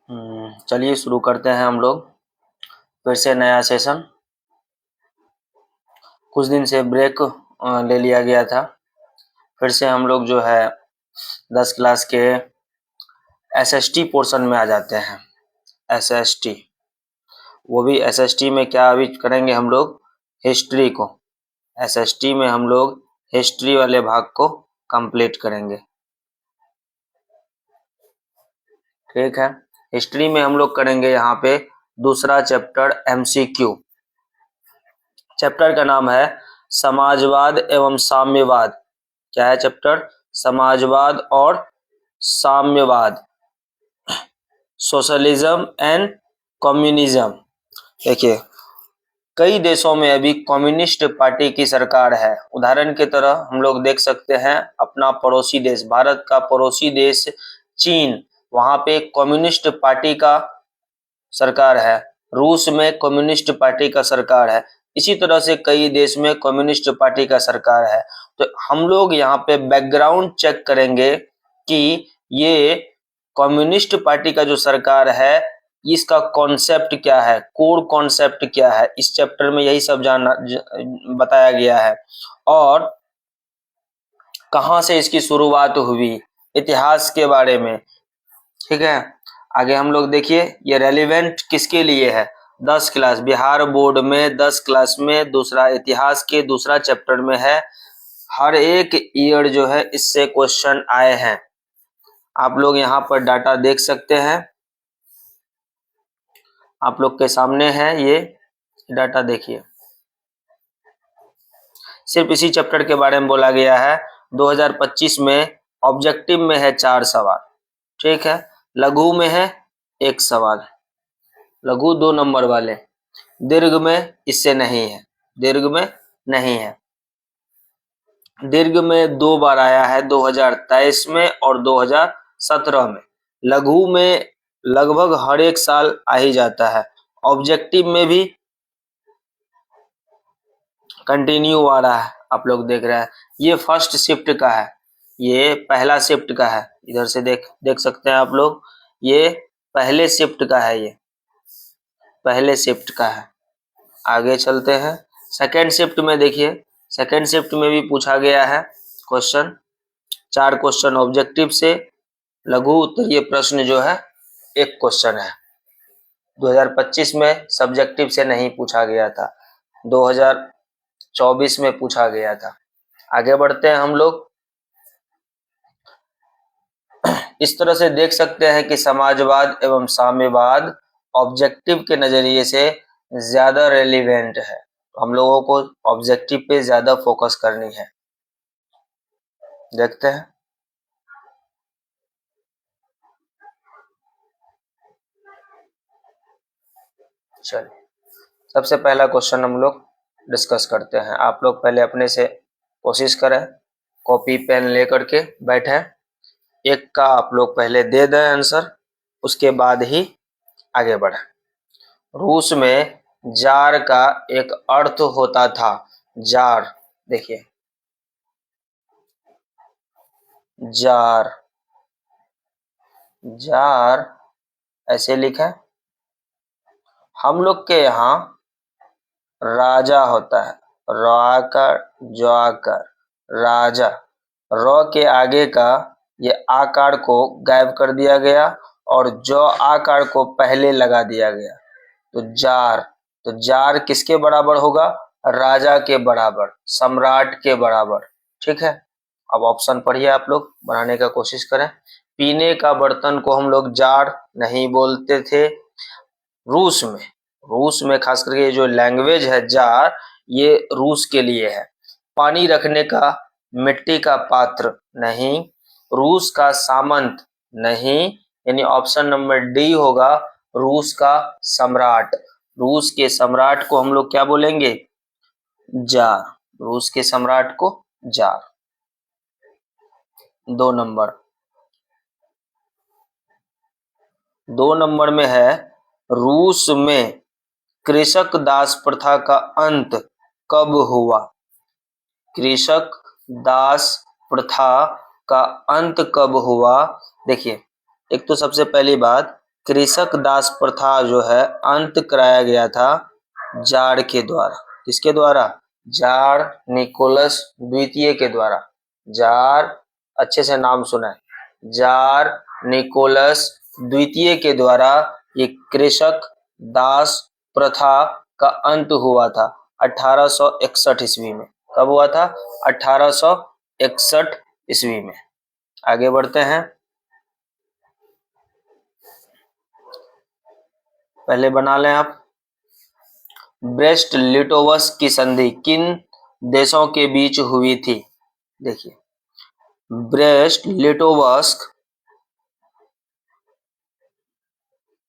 चलिए शुरू करते हैं हम लोग फिर से नया सेशन। कुछ दिन से ब्रेक ले लिया गया था। फिर से हम लोग जो है 10 क्लास के एसएसटी पोर्शन में आ जाते हैं। एसएसटी, वो भी एसएसटी में क्या अभी करेंगे हम लोग, हिस्ट्री को। एसएसटी में हम लोग हिस्ट्री वाले भाग को कंप्लीट करेंगे। ठीक है, हिस्ट्री में हम लोग करेंगे यहाँ पे दूसरा चैप्टर एमसीक्यू। चैप्टर का नाम है समाजवाद एवं साम्यवाद। क्या है चैप्टर? समाजवाद और साम्यवाद, सोशलिज्म एंड कम्युनिज्म। देखिए, कई देशों में अभी कम्युनिस्ट पार्टी की सरकार है। उदाहरण की तरह हम लोग देख सकते हैं अपना पड़ोसी देश, भारत का पड़ोसी देश चीन, वहां पे कम्युनिस्ट पार्टी का सरकार है। रूस में कम्युनिस्ट पार्टी का सरकार है। इसी तरह से कई देश में कम्युनिस्ट पार्टी का सरकार है। तो हम लोग यहाँ पे बैकग्राउंड चेक करेंगे कि ये कम्युनिस्ट पार्टी का जो सरकार है इसका कॉन्सेप्ट क्या है, कोर कॉन्सेप्ट क्या है। इस चैप्टर में यही सब बताया गया है। और कहाँ से इसकी शुरुआत हुई, इतिहास के बारे में। ठीक है, आगे हम लोग देखिए ये रेलिवेंट किसके लिए है। 10 क्लास बिहार बोर्ड में 10 क्लास में दूसरा इतिहास के दूसरा चैप्टर में है। हर एक ईयर जो है इससे क्वेश्चन आए हैं। आप लोग यहाँ पर डाटा देख सकते हैं, आप लोग के सामने है ये डाटा। देखिए, सिर्फ इसी चैप्टर के बारे में बोला गया है। 2025 में ऑब्जेक्टिव में है 4 सवाल। ठीक है, लघु में है 1 सवाल, लघु 2 नंबर वाले। दीर्घ में इससे नहीं है, दीर्घ में नहीं है। दीर्घ में 2 बार आया है, 2023 में और 2017 में। लघु में लगभग हर एक साल आ ही जाता है। ऑब्जेक्टिव में भी कंटिन्यू आ रहा है, आप लोग देख रहे हैं। ये फर्स्ट शिफ्ट का है, ये पहला शिफ्ट का है। इधर से देख सकते हैं आप लोग, ये पहले शिफ्ट का है, ये पहले शिफ्ट का है। आगे चलते हैं सेकेंड शिफ्ट में। देखिए, सेकेंड शिफ्ट में भी पूछा गया है क्वेश्चन, 4 क्वेश्चन ऑब्जेक्टिव से। लघु उत्तरीय प्रश्न जो है 1 क्वेश्चन है। 2025 में सब्जेक्टिव से नहीं पूछा गया था, 2024 में पूछा गया था। आगे बढ़ते हैं हम लोग। इस तरह से देख सकते हैं कि समाजवाद एवं साम्यवाद ऑब्जेक्टिव के नजरिए से ज्यादा रेलिवेंट है। हम लोगों को ऑब्जेक्टिव पे ज्यादा फोकस करनी है। देखते हैं। चलिए, सबसे पहला क्वेश्चन हम लोग डिस्कस करते हैं। आप लोग पहले अपने से कोशिश करें, कॉपी पेन लेकर के बैठे। एक का आप लोग पहले दे दें आंसर, उसके बाद ही आगे बढ़े। रूस में जार का एक अर्थ होता था। जार, देखिए जार, जार ऐसे लिखा। हम लोग के यहाँ राजा होता है, राकर ज्वाकर, राजा। र के आगे का ये आकार को गायब कर दिया गया और जो आकार को पहले लगा दिया गया, तो जार। तो जार किसके बराबर होगा? राजा के बराबर, सम्राट के बराबर। ठीक है, अब ऑप्शन पढ़िए, आप लोग बनाने का कोशिश करें। पीने का बर्तन को हम लोग जार नहीं बोलते थे। रूस में खास करके जो लैंग्वेज है जार, ये रूस के लिए है। पानी रखने का मिट्टी का पात्र नहीं। रूस का सामंत नहीं, यानी ऑप्शन नंबर डी होगा रूस का सम्राट। रूस के सम्राट को हम लोग क्या बोलेंगे? जार। रूस के सम्राट को जार। 2 नंबर में है, रूस में कृषक दास प्रथा का अंत कब हुआ? कृषक दास प्रथा का अंत कब हुआ? देखिए, एक तो सबसे पहली बात, कृषक दास प्रथा जो है अंत कराया गया था जार के द्वारा। किसके द्वारा? जार निकोलस द्वितीय के द्वारा। जार, अच्छे से नाम सुना है, जार निकोलस द्वितीय के द्वारा ये कृषक दास प्रथा का अंत हुआ था 1861 ईस्वी में। कब हुआ था? 1861 ईस्वी में। आगे बढ़ते हैं। पहले बना लें आप। ब्रेस्ट लिटोवस्क की संधि किन देशों के बीच हुई थी? देखिए, ब्रेस्ट लिटोवस्क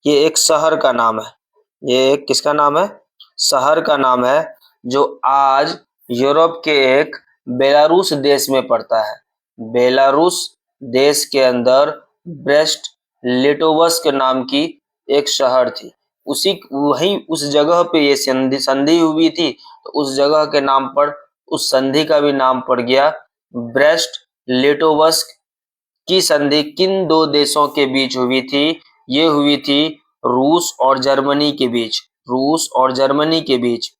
ये एक शहर का नाम है। ये एक किसका नाम है? शहर का नाम है, जो आज यूरोप के एक बेलारूस देश में पड़ता है। बेलारूस देश के अंदर ब्रेस्ट लिटोवस्क नाम की एक शहर थी। वहीं उस जगह पे ये संधि हुई थी, तो उस जगह के नाम पर उस संधि का भी नाम पड़ गया ब्रेस्ट लिटोवस्क। की संधि किन दो देशों के बीच हुई थी? ये हुई थी रूस और जर्मनी के बीच। रूस और जर्मनी के बीच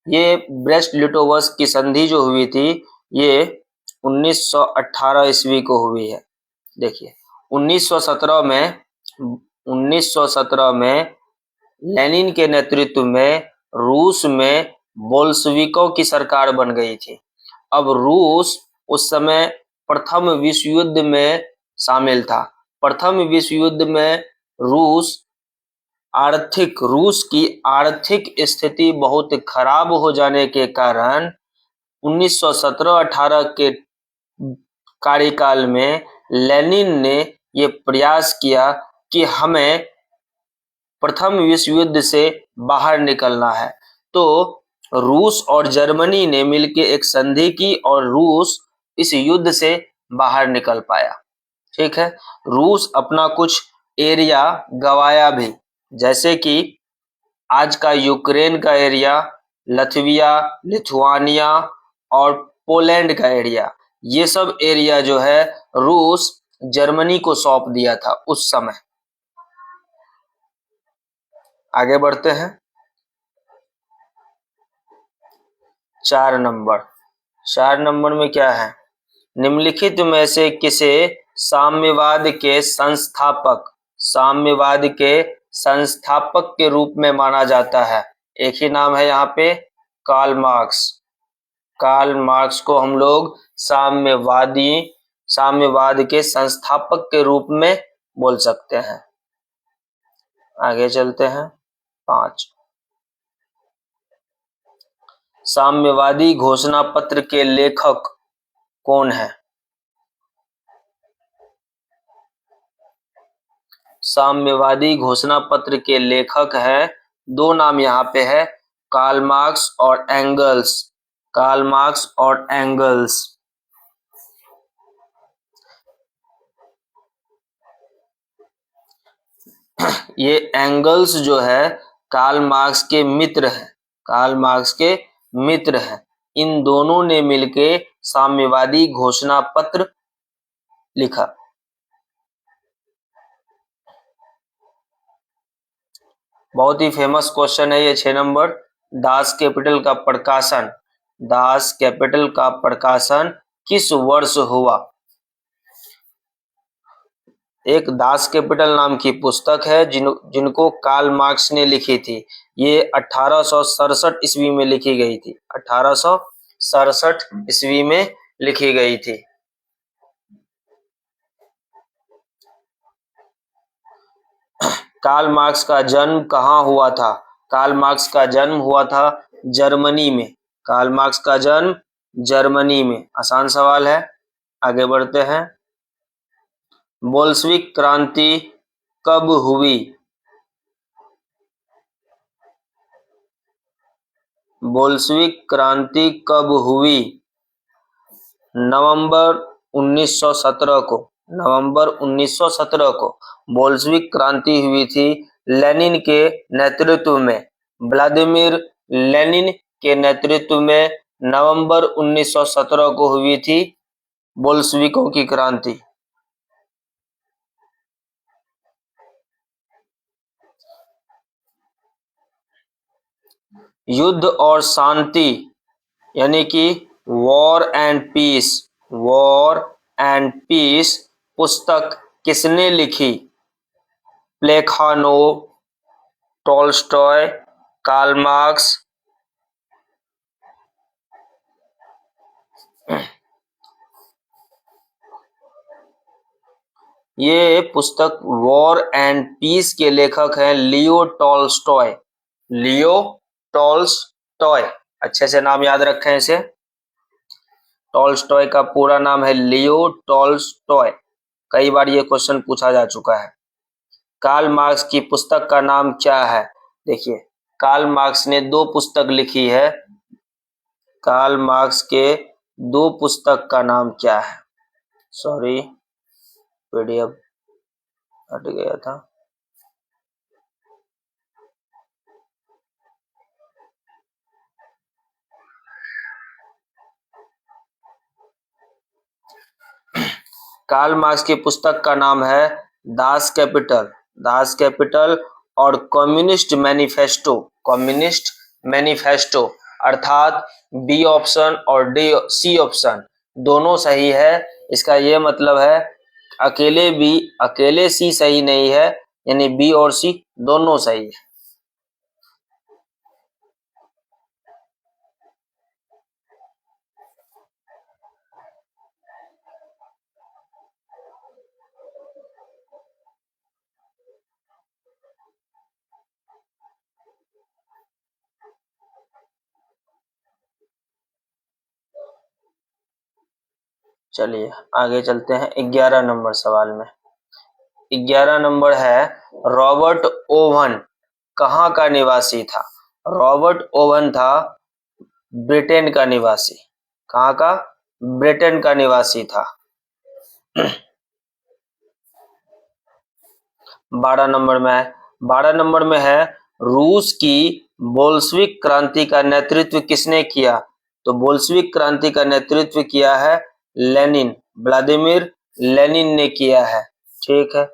ये ब्रेस्ट लिटोवस्क की संधि जो हुई थी, ये 1918 ईस्वी को हुई है। देखिए, 1917 में लेनिन के नेतृत्व में रूस में बोल्शेविकों की सरकार बन गई थी। अब रूस उस समय प्रथम विश्व युद्ध में शामिल था। प्रथम विश्व युद्ध में रूस की आर्थिक स्थिति बहुत खराब हो जाने के कारण 1917-18 के कार्यकाल में लेनिन ने ये प्रयास किया कि हमें प्रथम विश्व युद्ध से बाहर निकलना है। तो रूस और जर्मनी ने मिलकर एक संधि की और रूस इस युद्ध से बाहर निकल पाया। ठीक है, रूस अपना कुछ एरिया गवाया भी, जैसे कि आज का यूक्रेन का एरिया, लथविया, लिथुआनिया और पोलैंड का एरिया, ये सब एरिया जो है रूस जर्मनी को सौंप दिया था उस समय। आगे बढ़ते हैं। 4 नंबर में क्या है? निम्नलिखित में से किसे साम्यवाद के संस्थापक के रूप में माना जाता है? एक ही नाम है यहाँ पे, कार्ल मार्क्स। कार्ल मार्क्स को हम लोग साम्यवाद के संस्थापक के रूप में बोल सकते हैं। आगे चलते हैं। 5, साम्यवादी घोषणा पत्र के लेखक कौन है? साम्यवादी घोषणा पत्र के लेखक है, 2 नाम यहाँ पे है, कार्ल मार्क्स और एंगल्स। कार्ल मार्क्स और एंगल्स। ये एंगल्स जो है कार्ल मार्क्स के मित्र हैं। कार्ल मार्क्स के मित्र हैं। इन दोनों ने मिलके साम्यवादी घोषणा पत्र लिखा। बहुत ही फेमस क्वेश्चन है ये 6 नंबर। दास कैपिटल का प्रकाशन किस वर्ष हुआ? एक दास कैपिटल नाम की पुस्तक है जिनको कार्ल मार्क्स ने लिखी थी। ये 1867 ईस्वी में लिखी गई थी। 1867 ईस्वी में लिखी गई थी। कार्ल मार्क्स का जन्म कहाँ हुआ था? कार्ल मार्क्स का जन्म हुआ था जर्मनी में। कार्ल मार्क्स का जन्म जर्मनी में। आसान सवाल है। आगे बढ़ते हैं। बोल्शेविक क्रांति कब हुई? बोल्शेविक क्रांति कब हुई? नवंबर 1917 को। नवंबर 1917 को बोल्शेविक क्रांति हुई थी लेनिन के नेतृत्व में। व्लादिमीर लेनिन के नेतृत्व में नवंबर 1917 को हुई थी बोल्शेविकों की क्रांति। युद्ध और शांति यानी कि वॉर एंड पीस पुस्तक किसने लिखी? प्लेखानोव, टॉल्स्टॉय, कार्ल मार्क्स। ये पुस्तक वॉर एंड पीस के लेखक हैं लियो टॉल्स्टॉय। लियो टॉल्स्टॉय, अच्छे से नाम याद रखें इसे। टॉल्स्टॉय का पूरा नाम है लियो टॉल्स्टॉय। कई बार ये क्वेश्चन पूछा जा चुका है। कार्ल मार्क्स की पुस्तक का नाम क्या है? देखिए, कार्ल मार्क्स ने 2 पुस्तक लिखी है। कार्ल मार्क्स के 2 पुस्तक का नाम क्या है? सॉरी, पीडीएफ हट गया था। कार्ल मार्क्स की पुस्तक का नाम है दास कैपिटल और कम्युनिस्ट मैनिफेस्टो अर्थात बी ऑप्शन और डी सी ऑप्शन दोनों सही है। इसका ये मतलब है अकेले सी सही नहीं है, यानी बी और सी दोनों सही है। चलिए आगे चलते हैं 11 नंबर सवाल में। 11 नंबर है, रॉबर्ट ओवन कहाँ का निवासी था? रॉबर्ट ओवन था ब्रिटेन का निवासी। कहाँ का? ब्रिटेन का निवासी था। 12 नंबर में है, रूस की बोल्शेविक क्रांति का नेतृत्व किसने किया? तो बोल्शेविक क्रांति का नेतृत्व किया है लेनिन, व्लादिमीर लेनिन ने किया है। ठीक है।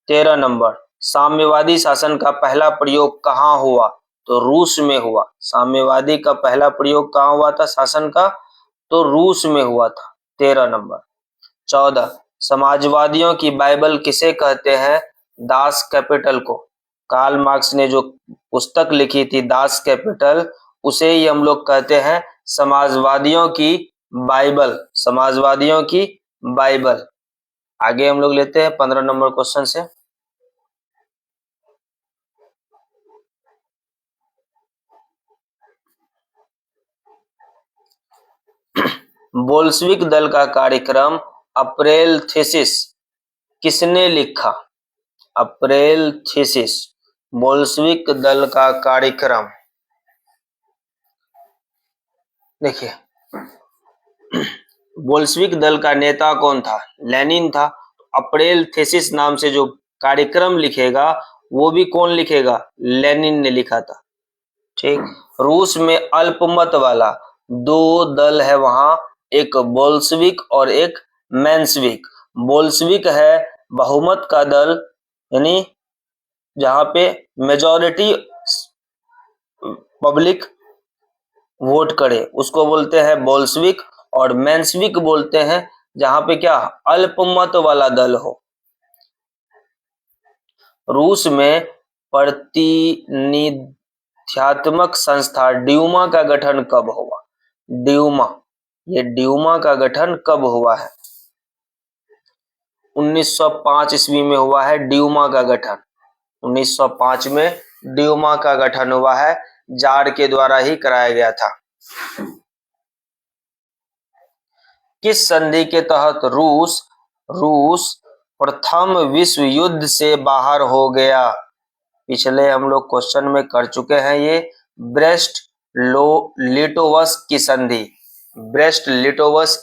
13 नंबर, साम्यवादी शासन का पहला प्रयोग कहाँ हुआ? तो रूस में हुआ। साम्यवादी का पहला प्रयोग कहाँ हुआ था शासन का? तो रूस में हुआ था। 13 नंबर। 14, समाजवादियों की बाइबल किसे कहते हैं? दास कैपिटल को। कार्ल मार्क्स ने जो पुस्तक लिखी थी दास कैपिटल, उसे ही हम लोग कहते हैं समाजवादियों की बाइबल। आगे हम लोग लेते हैं 15 नंबर क्वेश्चन से। बोल्शेविक दल का कार्यक्रम अप्रैल थीसिस किसने लिखा? अप्रैल थीसिस, बोल्शेविक दल का कार्यक्रम। देखिए, बोल्शेविक दल का नेता कौन था? लेनिन था। अप्रैल थीसिस नाम से जो कार्यक्रम लिखेगा वो भी कौन लिखेगा? लेनिन ने लिखा था। ठीक। रूस में अल्पमत वाला 2 दल है वहां, एक बोल्शेविक और एक मेंशेविक। बोल्शेविक है बहुमत का दल, यानी जहां पे मेजॉरिटी पब्लिक वोट करे उसको बोलते हैं बोल्शेविक, और मेंशेविक बोलते हैं जहां पे क्या? अल्पमत वाला दल हो। रूस में प्रतिनिध्यात्मक संस्था ड्यूमा का गठन कब हुआ? ड्यूमा का गठन कब हुआ है? 1905 ईस्वी में हुआ है ड्यूमा का गठन। 1905 में ड्यूमा का गठन हुआ है, जार के द्वारा ही कराया गया था। किस संधि के तहत रूस प्रथम विश्व युद्ध से बाहर हो गया? पिछले हम लोग क्वेश्चन में कर चुके हैं ये। ब्रेस्ट लिटोवस्क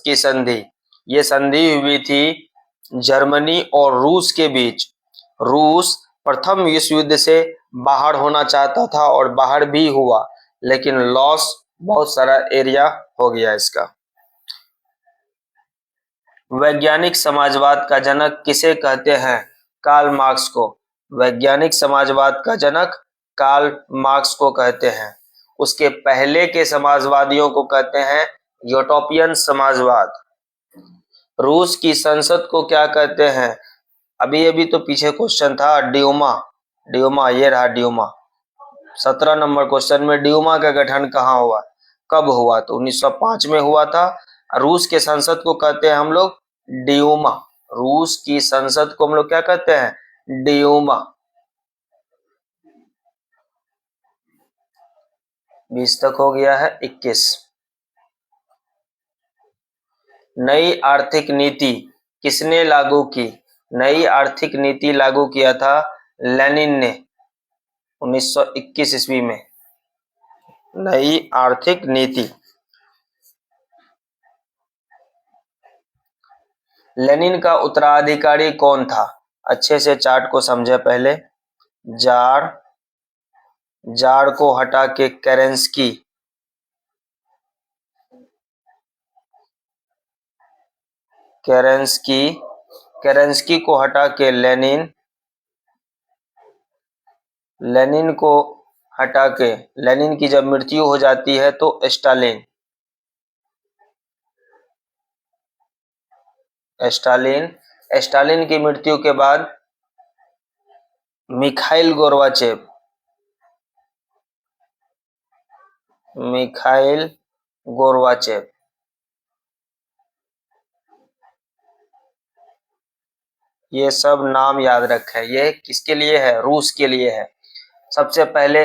की संधि, ये संधि हुई थी जर्मनी और रूस के बीच। रूस प्रथम विश्व युद्ध से बाहर होना चाहता था और बाहर भी हुआ, लेकिन लॉस बहुत सारा एरिया हो गया इसका। वैज्ञानिक समाजवाद का जनक किसे कहते हैं? कार्ल मार्क्स को। वैज्ञानिक समाजवाद का जनक कार्ल मार्क्स को कहते हैं। उसके पहले के समाजवादियों को कहते हैं यूटोपियन समाजवाद। रूस की संसद को क्या कहते हैं? अभी अभी तो पीछे क्वेश्चन था ड्यूमा, ड्यूमा ये रहा ड्यूमा। 17 नंबर क्वेश्चन में ड्यूमा का गठन कहाँ हुआ, कब हुआ? तो 1905 में हुआ था। रूस के संसद को कहते हैं हम लोग ड्यूमा। रूस की संसद को हम लोग क्या कहते हैं? ड्यूमा। 20 तक हो गया है। 21 नई आर्थिक नीति किसने लागू की? नई आर्थिक नीति लागू किया था लेनिन ने 1921 ईस्वी में। नई आर्थिक नीति। लेनिन का उत्तराधिकारी कौन था? अच्छे से चार्ट को समझे पहले। जार, जार को हटा के केरेंस्की, केरेंस्की, केरेंस्की को हटा के लेनिन, लेनिन को हटा के, लेनिन की जब मृत्यु हो जाती है तो स्टालिन, स्टालिन, स्टालिन की मृत्यु के बाद मिखाइल गोर्बाचेव, मिखाइल गोर्बाचेव। ये सब नाम याद रखें। ये किसके लिए है? रूस के लिए है। सबसे पहले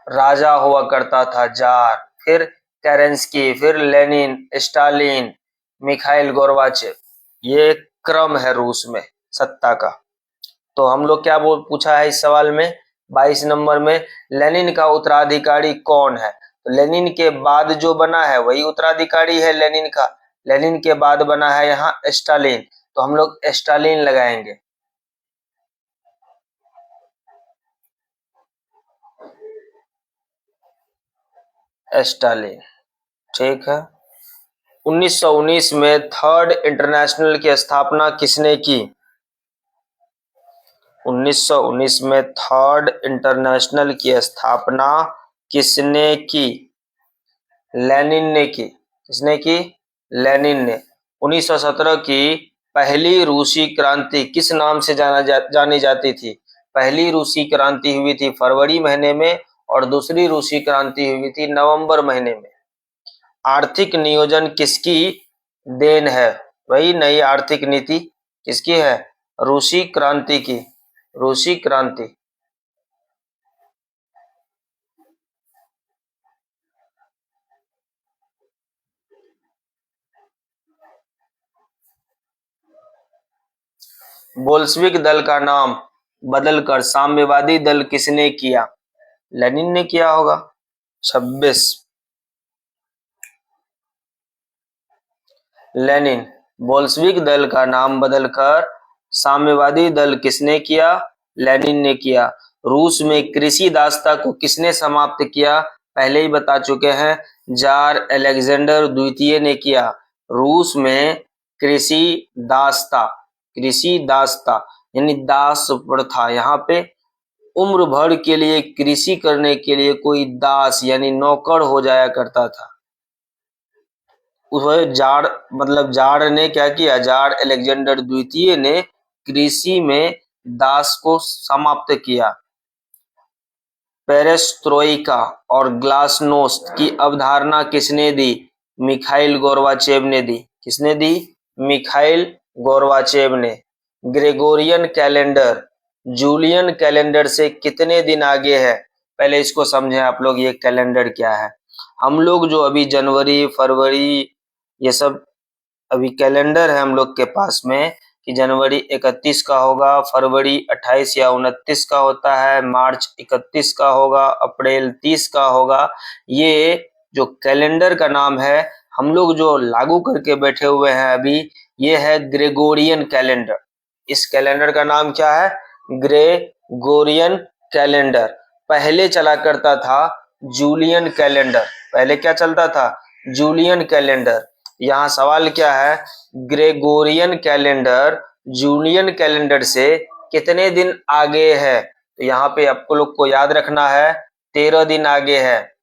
राजा हुआ करता था जार, फिर केरेंस्की, फिर लेनिन, स्टालिन, मिखाइल गोर्बाचेव। ये क्रम है रूस में सत्ता का। तो हम लोग क्या पूछा है इस सवाल में 22 नंबर में, लेनिन का उत्तराधिकारी कौन है? तो लेनिन के बाद जो बना है वही उत्तराधिकारी है लेनिन का। लेनिन के बाद बना है यहाँ स्टालिन, तो हम लोग स्टालिन लगाएंगे। स्टालिन, ठीक है। 1919 में थर्ड इंटरनेशनल की स्थापना किसने की? 1919 में थर्ड इंटरनेशनल की स्थापना किसने की? लेनिन ने की। किसने की? लेनिन ने। 1917 की पहली रूसी क्रांति किस नाम से जानी जाती थी? पहली रूसी क्रांति हुई थी फरवरी महीने में और दूसरी रूसी क्रांति हुई थी नवंबर महीने में। आर्थिक नियोजन किसकी देन है? वही नई आर्थिक नीति किसकी है? रूसी क्रांति की। रूसी क्रांति। बोल्शेविक दल का नाम बदलकर साम्यवादी दल किसने किया? लेनिन ने किया होगा। 26 लेनिन। बोल्शेविक दल का नाम बदलकर साम्यवादी दल किसने किया? लेनिन ने किया। रूस में कृषि दासता को किसने समाप्त किया? पहले ही बता चुके हैं, जार अलेक्जेंडर द्वितीय ने किया। रूस में कृषि दासता, कृषि दासता यानी दास प्रथा, यहाँ पे उम्र भर के लिए कृषि करने के लिए कोई दास यानी नौकर हो जाया करता था। उस जार मतलब जार ने क्या किया? जार अलेक्जेंडर द्वितीय ने कृषि में दास को समाप्त किया। पेरेस्ट्रोइका और ग्लासनोस्ट की अवधारणा किसने दी? मिखाइल गोर्बाचेव ने दी। किसने दी? मिखाइल गोर्बाचेव ने। ग्रेगोरियन कैलेंडर जूलियन कैलेंडर से कितने दिन आगे है? पहले इसको समझें आप लोग, ये कैलेंडर क्या है। हम लोग जो अभी जनवरी फरवरी ये सब अभी कैलेंडर है हम लोग के पास में कि जनवरी 31 का होगा, फरवरी 28 या 29 का होता है, मार्च 31 का होगा, अप्रैल 30 का होगा। ये जो कैलेंडर का नाम है हम लोग जो लागू करके बैठे हुए हैं अभी, ये है ग्रेगोरियन कैलेंडर। इस कैलेंडर का नाम क्या है? Gregorian calendar. पहले चला करता था जूलियन कैलेंडर। पहले क्या चलता था? Julian calendar. यहाँ सवाल क्या है? ग्रेगोरियन कैलेंडर जूलियन कैलेंडर से कितने दिन आगे है? तो यहाँ पे आपको लोग को याद रखना है 13 दिन आगे है।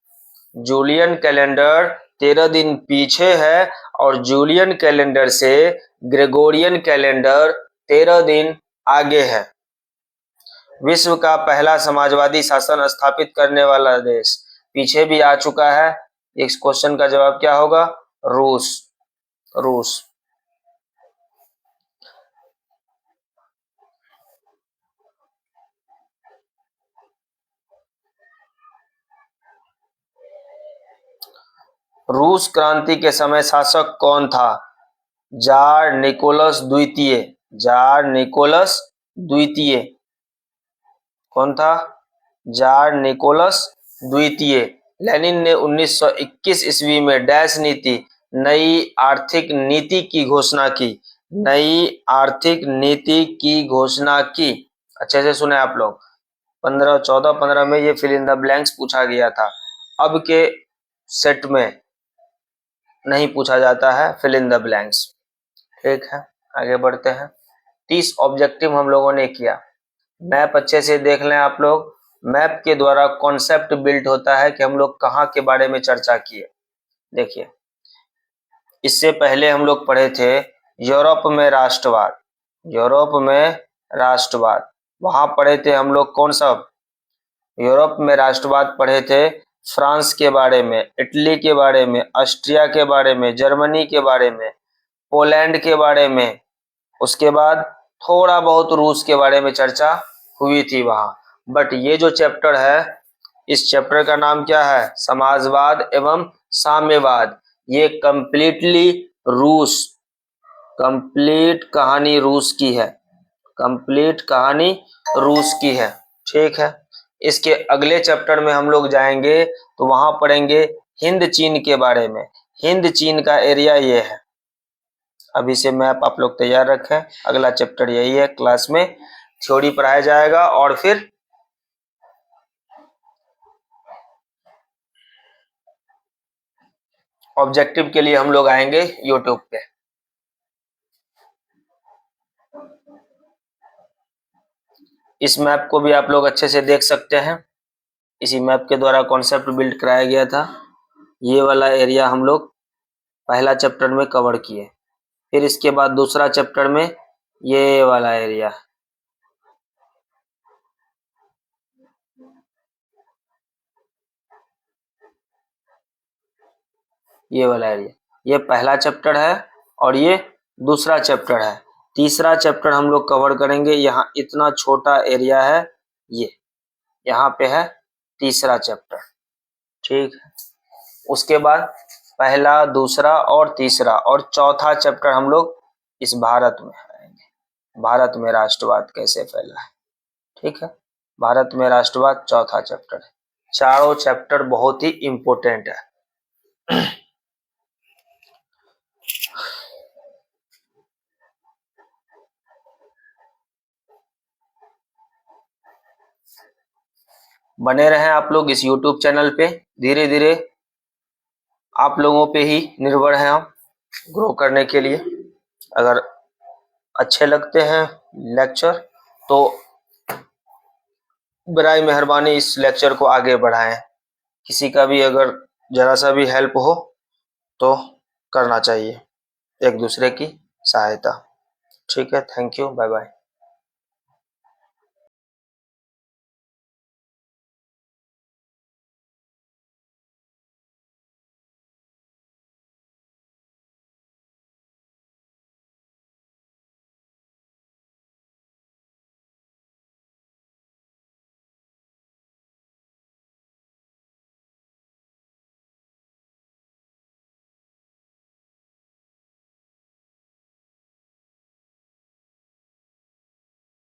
जूलियन कैलेंडर 13 दिन पीछे है और जूलियन कैलेंडर से ग्रेगोरियन कैलेंडर 13 दिन आगे है। विश्व का पहला समाजवादी शासन स्थापित करने वाला देश, पीछे भी आ चुका है। इस क्वेश्चन का जवाब क्या होगा? रूस। रूस। रूस क्रांति के समय शासक कौन था? जार निकोलस द्वितीय। जार निकोलस द्वितीय कौन था? जार निकोलस द्वितीय। लेनिन ने 1921 ईस्वी में डैश नीति, नई आर्थिक नीति की घोषणा की। नई आर्थिक नीति की घोषणा की। अच्छे से सुने आप लोग। 14-15 में ये फिल इन द ब्लैंक्स पूछा गया था। अब के सेट में नहीं पूछा जाता है फिल इन द ब्लैंक्स। ठीक है, आगे बढ़ते हैं। 30 ऑब्जेक्टिव हम लोगों ने किया। मैप अच्छे से देख लें आप लोग। मैप के द्वारा कॉन्सेप्ट बिल्ड होता है कि हम लोग कहाँ के बारे में चर्चा किए। देखिए, इससे पहले हम लोग पढ़े थे यूरोप में राष्ट्रवाद। यूरोप में राष्ट्रवाद, वहां पढ़े थे हम लोग कौन सा? यूरोप में राष्ट्रवाद पढ़े थे। फ्रांस के बारे में, इटली के बारे में, ऑस्ट्रिया के बारे में, जर्मनी के बारे में, पोलैंड के बारे में। उसके बाद थोड़ा बहुत रूस के बारे में चर्चा हुई थी वहां। बट ये जो चैप्टर है, इस चैप्टर का नाम क्या है? समाजवाद एवं साम्यवाद। ये कंप्लीटली रूस, कंप्लीट कहानी रूस की है। कंप्लीट कहानी रूस की है। ठीक है, इसके अगले चैप्टर में हम लोग जाएंगे तो वहां पढ़ेंगे हिंद चीन के बारे में। हिंद चीन का एरिया ये है। अभी से मैप आप लोग तैयार रखें। अगला चैप्टर यही है। क्लास में थ्योरी पढ़ाया जाएगा और फिर ऑब्जेक्टिव के लिए हम लोग आएंगे यूट्यूब पे। इस मैप को भी आप लोग अच्छे से देख सकते हैं। इसी मैप के द्वारा कॉन्सेप्ट बिल्ड कराया गया था। ये वाला एरिया हम लोग पहला चैप्टर में कवर किए। फिर इसके बाद दूसरा चैप्टर में ये वाला एरिया, ये वाला एरिया, ये पहला चैप्टर है और ये दूसरा चैप्टर है। तीसरा चैप्टर हम लोग कवर करेंगे। यहाँ इतना छोटा एरिया है, ये यहाँ पे है तीसरा चैप्टर। ठीक है, उसके बाद पहला, दूसरा और तीसरा और चौथा चैप्टर हम लोग इस भारत में आएंगे। भारत में राष्ट्रवाद कैसे फैला है। ठीक है, भारत में राष्ट्रवाद चौथा चैप्टर है। चारों चैप्टर बहुत ही इंपॉर्टेंट है। बने रहें आप लोग इस YouTube चैनल पे। धीरे धीरे आप लोगों पे ही निर्भर है हम ग्रो करने के लिए। अगर अच्छे लगते हैं लेक्चर तो बराए मेहरबानी इस लेक्चर को आगे बढ़ाएं। किसी का भी अगर जरा सा भी हेल्प हो तो करना चाहिए, एक दूसरे की सहायता। ठीक है, थैंक यू, बाय बाय।